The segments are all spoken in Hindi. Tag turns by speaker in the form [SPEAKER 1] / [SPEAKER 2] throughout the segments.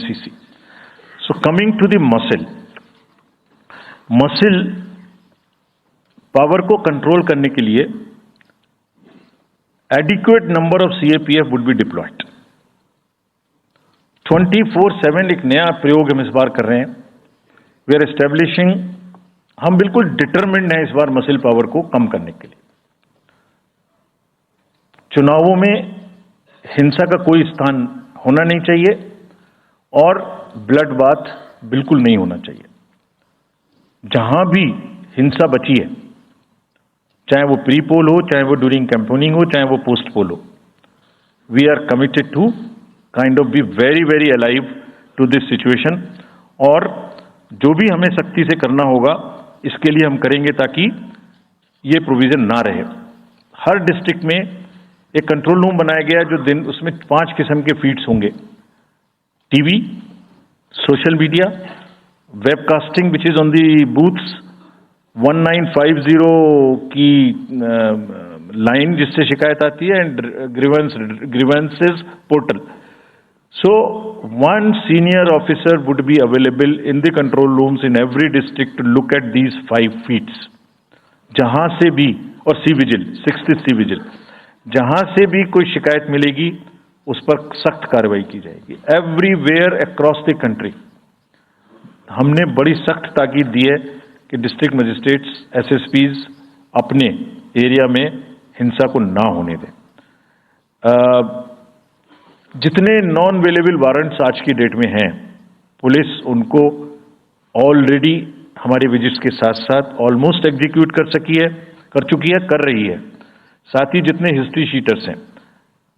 [SPEAKER 1] CC. So coming to the muscle power को कंट्रोल करने के लिए adequate number of CAPF would be deployed. 24/7 एक नया प्रयोग हम इस बार कर रहे हैं. We are establishing, हम बिल्कुल डिटरमिन्ड हैं इस बार मसल पावर को कम करने के लिए. चुनावों में हिंसा का कोई स्थान होना नहीं चाहिए और ब्लड बाथ बिल्कुल नहीं होना चाहिए. जहां भी हिंसा बची है, चाहे वो प्री पोल हो, चाहे वो ड्यूरिंग कैंपेनिंग हो, चाहे वो पोस्ट पोल हो, we are committed to kind of be very very alive to this situation. और जो भी हमें सख्ती से करना होगा इसके लिए हम करेंगे ताकि ये प्रोविजन ना रहे. हर डिस्ट्रिक्ट में एक कंट्रोल रूम बनाया गया जो दिन उसमें 5 किस्म के फीड्स होंगे. TV, social media, webcasting which is on the booths, 1950 की लाइन जिससे शिकायत आती है, and grievances portal. So one senior officer would be available in the control rooms in every district to look at these 5 feeds. जहां से भी, और C vigil, 6th C vigil, जहां से भी कोई शिकायत मिलेगी उस पर सख्त कार्रवाई की जाएगी. एवरीवेयर अक्रॉस द कंट्री हमने बड़ी सख्त ताकीद दी है कि डिस्ट्रिक्ट मजिस्ट्रेट्स, SSPs अपने एरिया में हिंसा को ना होने दें. जितने नॉन अवेलेबल वारंट्स आज की डेट में हैं, पुलिस उनको ऑलरेडी हमारे विजिट्स के साथ साथ ऑलमोस्ट एग्जीक्यूट कर चुकी है, कर रही है. साथ ही जितने हिस्ट्री शीटर्स हैं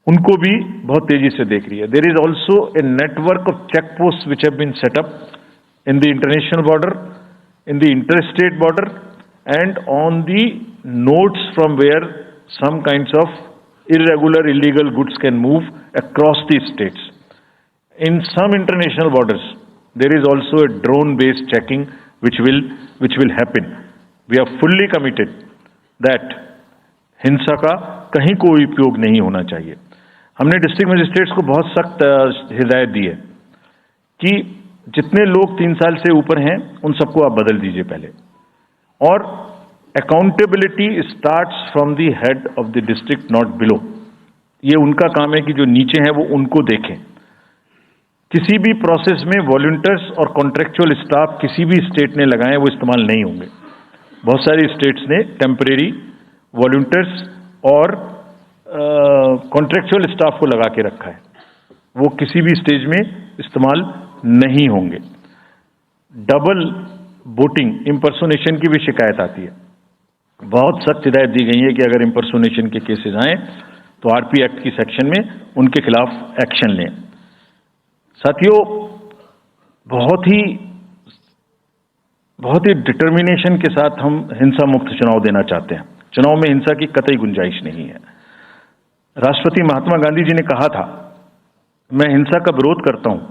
[SPEAKER 1] उनको भी बहुत तेजी से देख रही है. There is also a network of check post which have been set up in the international border, in the interstate border, and on the nodes from where some kinds of irregular, illegal goods can move across the states. In some international borders, there is also a drone-based checking which will happen. We are fully committed that हिंसा का कहीं कोई उपयोग नहीं होना चाहिए. हमने डिस्ट्रिक्ट मजिस्ट्रेट्स को बहुत सख्त हिदायत दी है कि जितने लोग 3 साल से ऊपर हैं उन सबको आप बदल दीजिए पहले. और accountability starts from the head of the district, not below. ये उनका काम है कि जो नीचे हैं वो उनको देखें. किसी भी प्रोसेस में वॉलंटियर्स और कॉन्ट्रेक्चुअल स्टाफ किसी भी स्टेट ने लगाए वो इस्तेमाल नहीं होंगे. बहुत सारी स्टेट्स ने टेम्परेरी वॉलंटियर्स और कॉन्ट्रेक्चुअल स्टाफ को लगा के रखा है. वो किसी भी स्टेज में इस्तेमाल नहीं होंगे. डबल वोटिंग, इम्पर्सोनेशन की भी शिकायत आती है. बहुत सख्त हिदायत दी गई है कि अगर इम्पर्सोनेशन के केसेस आए तो आरपी एक्ट की सेक्शन में उनके खिलाफ एक्शन लें. साथियों, बहुत ही डिटर्मिनेशन के साथ हम हिंसा मुक्त चुनाव देना चाहते हैं. चुनाव में हिंसा की कतई गुंजाइश नहीं है. राष्ट्रपति महात्मा गांधी जी ने कहा था, मैं हिंसा का विरोध करता हूं